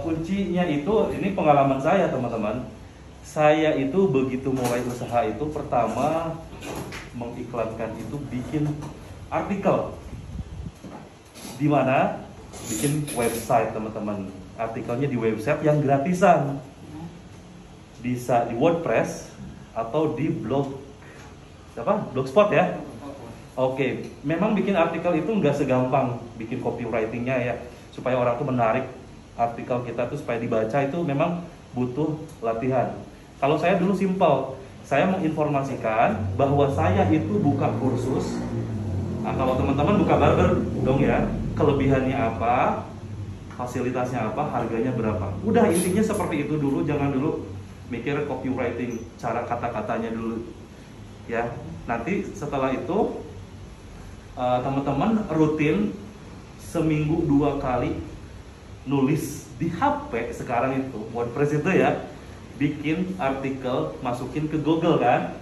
Kuncinya itu, ini pengalaman saya teman-teman. Saya itu begitu mulai usaha itu pertama mengiklankan itu bikin artikel, di mana bikin website teman-teman. Artikelnya di website yang gratisan, bisa di WordPress atau di blogspot ya. Oke, memang bikin artikel itu nggak segampang bikin copywritingnya ya, supaya orang tuh menarik artikel kita tuh supaya dibaca, itu memang butuh latihan. Kalau saya dulu simpel, saya menginformasikan bahwa saya itu buka kursus. Nah, kalau teman-teman buka barber dong ya, kelebihannya apa, fasilitasnya apa, harganya berapa. Udah, intinya seperti itu dulu, jangan dulu mikir copywriting, cara kata-katanya dulu ya. Nanti setelah itu teman-teman rutin seminggu 2 kali nulis di HP sekarang itu, WordPress itu ya, bikin artikel, masukin ke Google kan.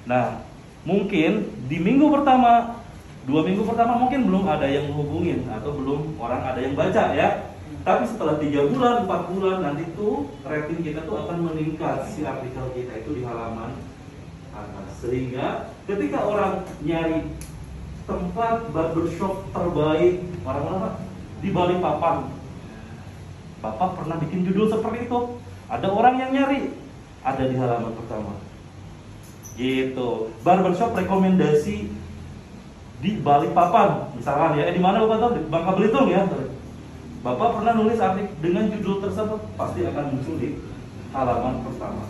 Nah, mungkin di minggu pertama, 2 minggu pertama mungkin belum ada yang hubungin atau belum orang ada yang baca ya. Tapi setelah 3 bulan, 4 bulan nanti tuh rating kita tuh akan meningkat, si artikel kita itu di halaman atas. Sehingga ketika orang nyari tempat barbershop terbaik orang-orang di Balikpapan, Bapak pernah bikin judul seperti itu, ada orang yang nyari, ada di halaman pertama. Gitu. Barbershop rekomendasi di Balikpapan, misalkan ya, di mana Bapak tahu? Di Bangka Belitung ya. Bapak pernah nulis artikel dengan judul tersebut, pasti akan muncul di halaman pertama.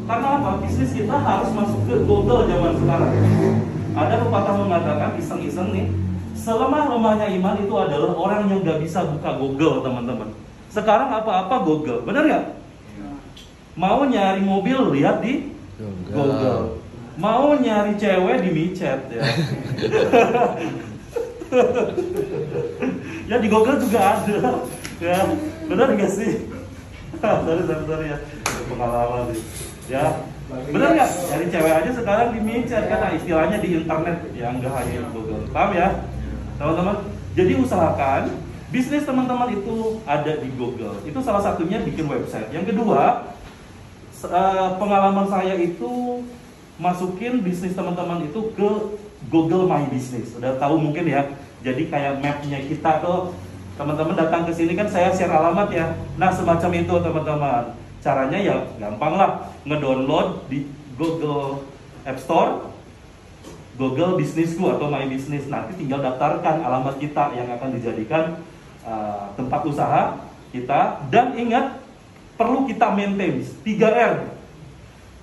Karena apa? Bisnis kita harus masuk ke Google zaman sekarang. Ada pepatah mengatakan, iseng-iseng nih, selemah-lemahnya iman itu adalah orang yang gak bisa buka Google, teman-teman. Sekarang apa-apa Google, benar nggak? Mau nyari mobil, lihat di Google. Mau nyari cewek di micet ya. Ya di Google juga ada. Ya, benar nggak sih? Sorry ya, pengalaman nih. Ya, benar nggak? Nyari cewek aja sekarang di micet, kan istilahnya di internet ya, nggak hanya di Google. Paham ya, teman-teman? Jadi usahakan bisnis teman-teman itu ada di Google. Itu salah satunya bikin website. Yang kedua, pengalaman saya itu masukin bisnis teman-teman itu ke Google My Business. Udah tahu mungkin ya. Jadi kayak mapnya kita tuh, teman-teman datang ke sini kan saya share alamat ya. Nah semacam itu teman-teman. Caranya ya gampang lah, ngedownload di Google App Store Google Businessku atau My Business. Nanti tinggal daftarkan alamat kita yang akan dijadikan tempat usaha kita. Dan ingat, perlu kita maintain 3R: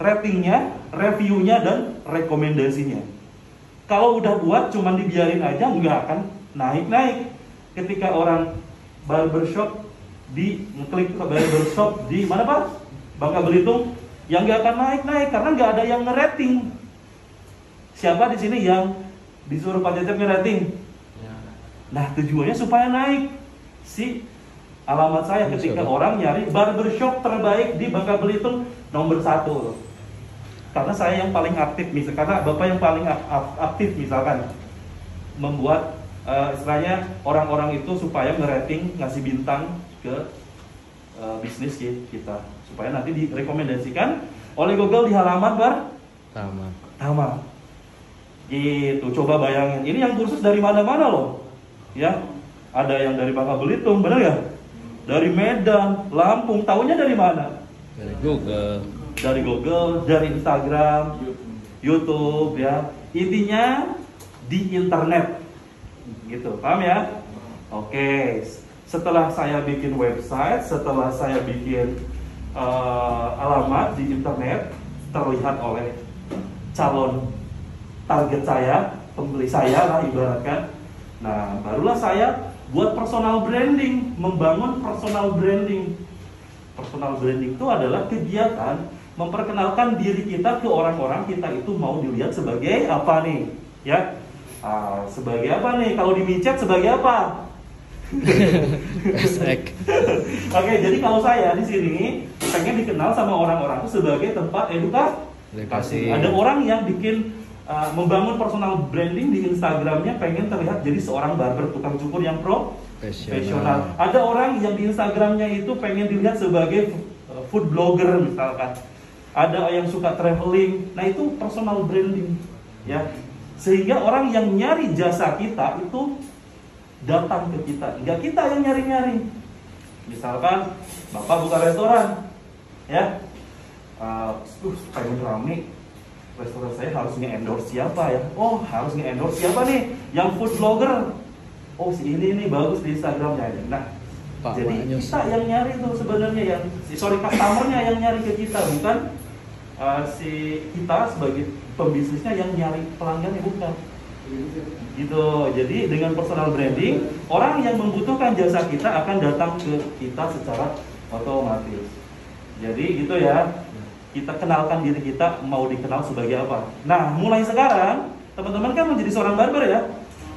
ratingnya, reviewnya, dan rekomendasinya. Kalau udah buat cuman dibiarin aja, nggak akan naik-naik. Ketika orang barbershop ngeklik ke barbershop di mana Pak? Bangka Belitung, yang nggak akan naik-naik karena nggak ada yang ngerating. Siapa di sini yang disuruh Pak Cecep ngerating? Nah, tujuannya supaya naik si alamat saya ketika orang nyari barbershop terbaik di Bangka Belitung nomor 1. Karena saya yang paling aktif, karena Bapak yang paling aktif misalkan membuat istilahnya orang-orang itu supaya ngerating, ngasih bintang ke bisnis kita, supaya nanti direkomendasikan oleh Google di halaman pertama. Gitu, coba bayangin. Ini yang kursus dari mana-mana loh. Ya, ada yang dari Bangka Belitung, bener ya? Dari Medan, Lampung, tahunya dari mana? Dari Google. Dari Google, dari Instagram, YouTube ya. Intinya di internet. Gitu, paham ya? Oke. Setelah saya bikin website, setelah saya bikin alamat di internet, terlihat oleh calon target saya, pembeli saya lah ibaratkan. Nah, barulah saya buat personal branding, membangun personal branding. Personal branding itu adalah kegiatan memperkenalkan diri kita ke orang-orang kita itu mau dilihat sebagai apa nih, ya? Sebagai apa nih? Kalau di micet sebagai apa? Oke, jadi kalau saya di sini pengen dikenal sama orang-orang itu sebagai tempat edukasi. Ada orang yang bikin membangun personal branding di Instagramnya, pengen terlihat jadi seorang barber tukang cukur yang profesional. Ada orang yang di Instagramnya itu pengen dilihat sebagai food blogger misalkan. Ada yang suka traveling. Nah itu personal branding, ya. Sehingga orang yang nyari jasa kita itu datang ke kita, nggak kita yang nyari-nyari. Misalkan Bapak buka restoran, ya, pengen rame, restoran saya harus nge-endorse siapa ya? Oh, harus nge-endorse siapa nih? Yang food blogger. Oh, si ini nih bagus di Instagramnya. Nah, Pak, jadi kita yang nyari tuh sebenarnya yang customernya yang nyari ke kita, bukan si kita sebagai pembisnisnya yang nyari pelanggannya, bukan. Gitu. Jadi dengan personal branding, orang yang membutuhkan jasa kita akan datang ke kita secara otomatis. Jadi gitu ya. Kita kenalkan diri kita mau dikenal sebagai apa. Nah, mulai sekarang teman-teman kan menjadi seorang barber ya.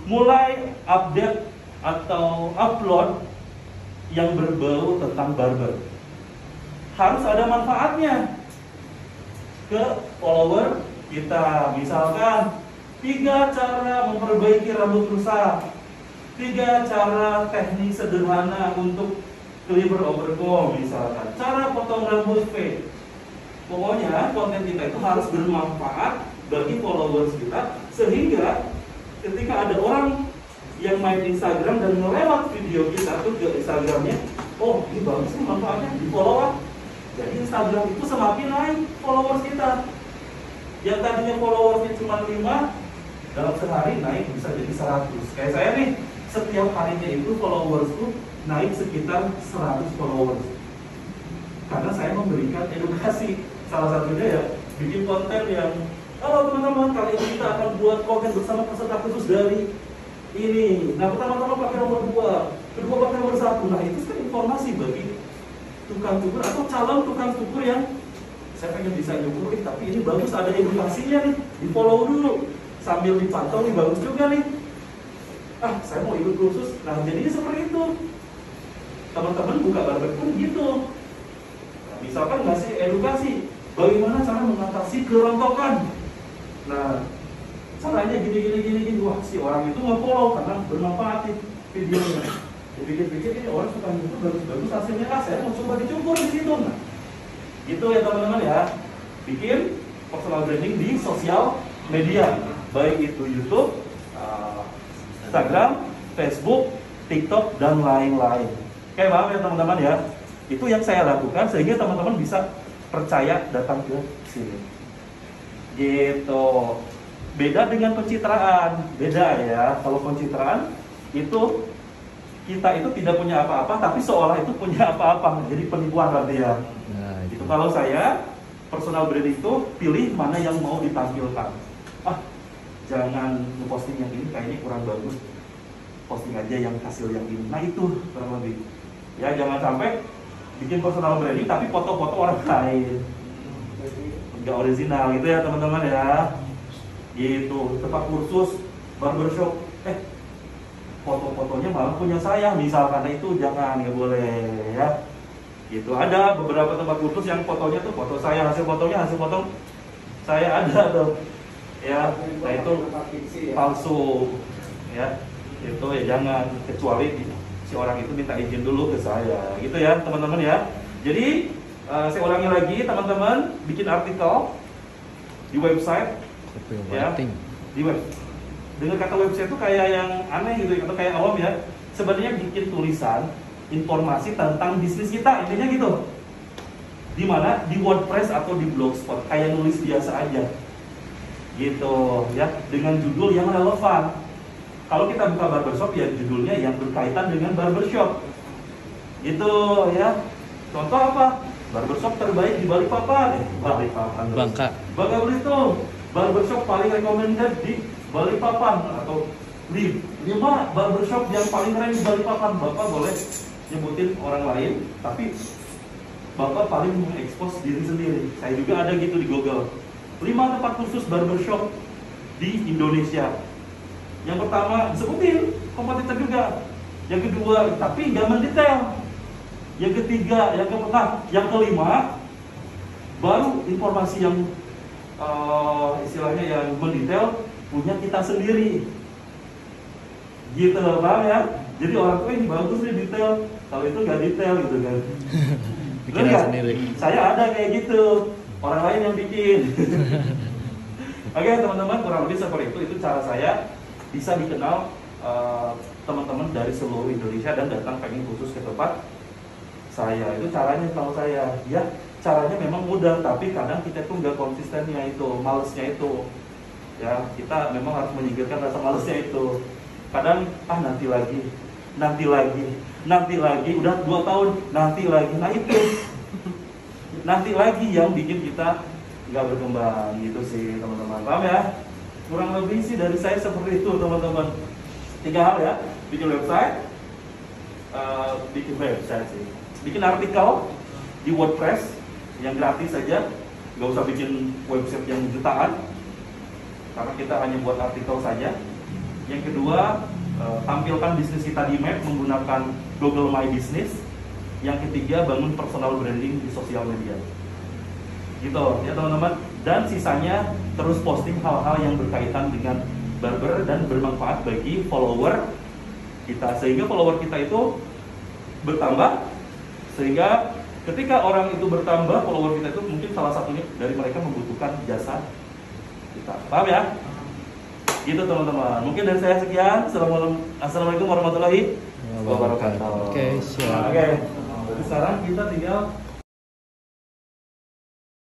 Mulai update atau upload yang berbau tentang barber. Harus ada manfaatnya ke follower kita. Misalkan 3 cara memperbaiki rambut rusak, 3 cara teknik sederhana untuk cleaver overcomb misalkan, cara potong rambut fade. Pokoknya konten kita itu harus bermanfaat bagi followers kita, sehingga ketika ada orang yang main Instagram dan melewat video kita tuh ke Instagramnya, oh ini bagus nih manfaatnya, di follow lah. Jadi Instagram itu semakin naik followers kita. Yang tadinya followersnya cuma 5, dalam sehari naik bisa jadi 100. Kayak saya nih, setiap harinya itu followersku naik sekitar 100 followers. Karena saya memberikan edukasi. Salah satunya ya bikin konten yang, halo teman-teman, kali ini kita akan buat konten bersama peserta khusus dari ini. Nah, pertama-tama pakai nomor 2, kedua pakai nomor 1. Nah, itu kan informasi bagi tukang cukur atau calon tukang cukur yang saya pengen bisa nyukur, tapi ini bagus, ada edukasinya nih, di follow dulu sambil dipantau nih, bagus juga nih. Ah, saya mau ikut kursus. Nah, jadinya seperti itu. Teman-teman buka barber pun gitu. Nah, misalkan ngasih edukasi bagaimana cara mengatasi kerontokan. Nah, caranya gini. Wah, si orang itu nge-follow karena bermanfaat nih videonya. Dipikir-pikir ini orang suka nyukur bagus-bagus hasilnya, saya mau coba dicukur di situ. Nah, gitu ya teman-teman ya. Bikin personal branding di sosial media, baik itu YouTube, Instagram, Facebook, TikTok, dan lain-lain. Oke, maaf ya teman-teman ya. Itu yang saya lakukan sehingga teman-teman bisa percaya datang ke sini. Gitu. Beda dengan pencitraan. Beda ya. Kalau pencitraan itu kita itu tidak punya apa-apa, tapi seolah itu punya apa-apa. Jadi penipuan berarti ya. Nah, itu kalau saya personal branding itu pilih mana yang mau ditampilkan. Ah, jangan ngeposting yang ini, kayaknya kurang bagus. Posting aja yang hasil yang ini. Nah itu kurang lebih. Ya jangan sampai bikin personal branding tapi foto-foto orang lain, nggak original gitu ya teman-teman ya. Gitu. Tempat kursus barbershop, foto-fotonya malah punya saya misalkan. Nah, itu jangan, nggak boleh ya. Gitu. Ada beberapa tempat kursus yang fotonya tuh foto saya, hasil fotonya hasil foto saya ada tuh. Ya, nah itu palsu ya. Itu ya jangan, kecuali si orang itu minta izin dulu ke saya. Gitu ya, teman-teman ya. Jadi saya ulangi lagi, teman-teman bikin artikel di website ya, di web. Dengan kata website itu kayak yang aneh gitu atau kayak awam ya. Sebenarnya bikin tulisan informasi tentang bisnis kita, intinya gitu. Di mana? Di WordPress atau di Blogspot, kayak nulis biasa aja. Gitu ya, dengan judul yang relevan. Kalau kita buka barbershop ya judulnya yang berkaitan dengan barbershop. Gitu ya. Contoh apa? Barbershop terbaik di Balikpapan. Balikpapan. Bangka Belitung. Barbershop paling recommended di Balikpapan, atau 5 barbershop yang paling keren di Balikpapan. Bapak boleh nyebutin orang lain, tapi Bapak paling mengekspos diri sendiri. Saya juga ada gitu di Google. 5 tempat khusus barbershop di Indonesia. Yang pertama disebutin kompetitor juga. Yang kedua, tapi nggak mendetail. Yang ketiga, yang keempat, yang kelima, baru informasi yang istilahnya yang mendetail punya kita sendiri. Gitu, paham ya? Jadi orang tua ini bagus nih detail, kalau itu nggak detail gitu kan. Bikin sendiri. Saya ada kayak gitu, orang lain yang bikin. Oke teman-teman, kurang lebih seperti itu cara saya bisa dikenal teman-teman dari seluruh Indonesia dan datang pengen khusus ke tempat saya. Itu caranya tahu saya. Ya, caranya memang mudah, tapi kadang kita tuh nggak konsistennya itu, malesnya itu. Ya, kita memang harus menyingkirkan rasa malesnya itu. Kadang nanti lagi, udah 2 tahun, nanti lagi. Nah itu, nanti lagi yang bikin kita nggak berkembang gitu sih teman-teman. Paham ya? Kurang lebih sih dari saya seperti itu teman-teman. 3 hal ya, bikin website, bikin artikel di WordPress yang gratis saja, nggak usah bikin website yang jutaan, karena kita hanya buat artikel saja. Yang kedua, tampilkan bisnis kita di map menggunakan Google My Business. Yang ketiga, bangun personal branding di sosial media. Gitu ya teman-teman. Dan sisanya terus posting hal-hal yang berkaitan dengan barber dan bermanfaat bagi follower kita, sehingga follower kita itu bertambah, sehingga ketika orang itu bertambah, follower kita itu mungkin salah satunya dari mereka membutuhkan jasa kita. Paham ya? Gitu teman-teman. Mungkin dari saya sekian. Assalamualaikum warahmatullahi wabarakatuh. Oke, siap. Oke. Jadi sekarang kita tinggal